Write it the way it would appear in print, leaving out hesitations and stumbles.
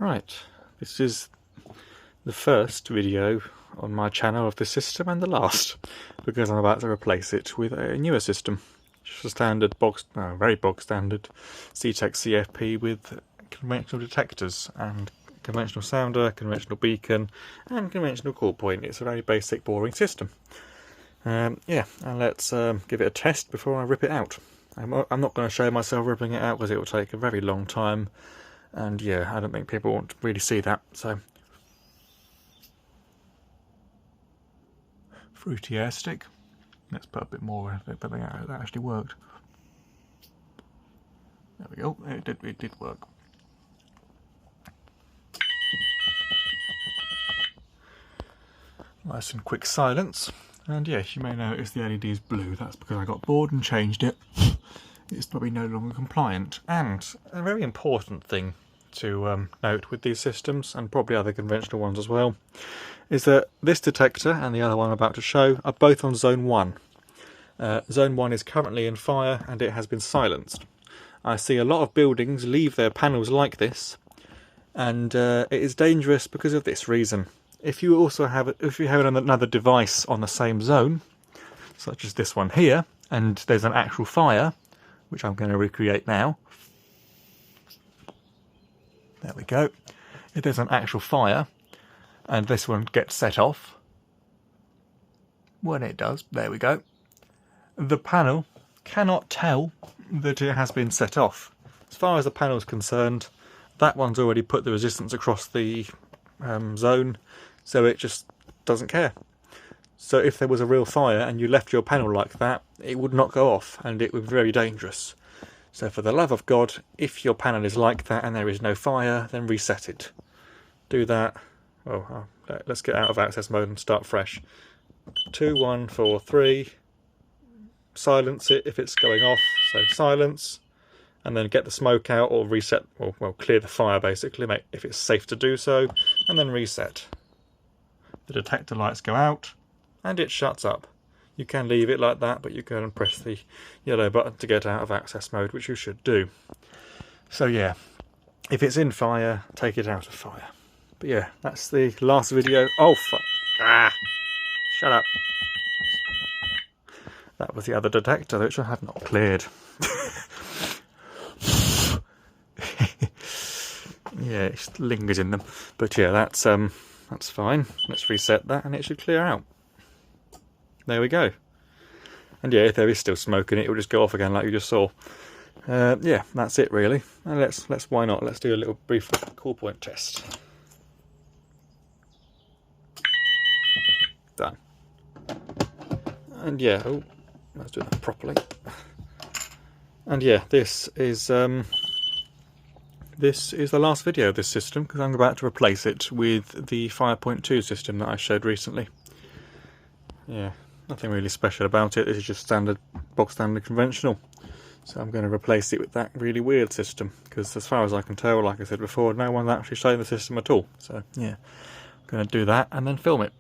Right, this is the first video on my channel of this system and the last, because I'm about to replace it with a newer system. Just a standard very bog standard c-tec CFP with conventional detectors and conventional sounder, conventional beacon and conventional call point. It's a very basic, boring system. Yeah, and let's give it a test before I rip it out. I'm not going to show myself ripping it out because it will take a very long time, and yeah, I don't think people want to really see that. So, fruity air stick. Let's put a bit more of it, but that actually worked. There we go. It did work. Nice and quick silence. And yes, you may notice the LED is blue. That's because I got bored and changed it. It's probably no longer compliant. And a very important thing to note with these systems, and probably other conventional ones as well, is that this detector and the other one I'm about to show are both on zone 1. Zone 1 is currently in fire and it has been silenced. I see a lot of buildings leave their panels like this, and it is dangerous because of this reason. If you have another device on the same zone, such as this one here, and there's an actual fire, which I'm going to recreate now. There we go. If there's an actual fire, and this one gets set off, when it does, there we go, the panel cannot tell that it has been set off. As far as the panel is concerned, that one's already put the resistance across the zone, so it just doesn't care. So if there was a real fire and you left your panel like that, it would not go off, and it would be very dangerous. So for the love of God, if your panel is like that and there is no fire, then reset it. Do that. Well, let's get out of access mode and start fresh. 2, 1, 4, 3. Silence it if it's going off. So silence, and then get the smoke out, or reset, or well, clear the fire basically, if it's safe to do so, and then reset. The detector lights go out, and it shuts up. You can leave it like that, but you can press the yellow button to get out of access mode, which you should do. So yeah, if it's in fire, take it out of fire. But yeah, that's the last video. Oh fuck! Ah! Shut up. That was the other detector, which I have not cleared. Yeah, it lingers in them. But yeah, that's fine. Let's reset that and it should clear out. There we go. And yeah, if there is still smoke in it, it will just go off again like you just saw. Yeah, that's it really. And why not? Let's do a little brief call point test. Done. And yeah, let's do that properly. And yeah, this is the last video of this system, because I'm about to replace it with the 5.2 system that I showed recently. Yeah, nothing really special about it. This is just standard, box standard conventional. So I'm going to replace it with that really weird system, because as far as I can tell, like I said before, no one's actually shown the system at all. So yeah, I'm going to do that and then film it.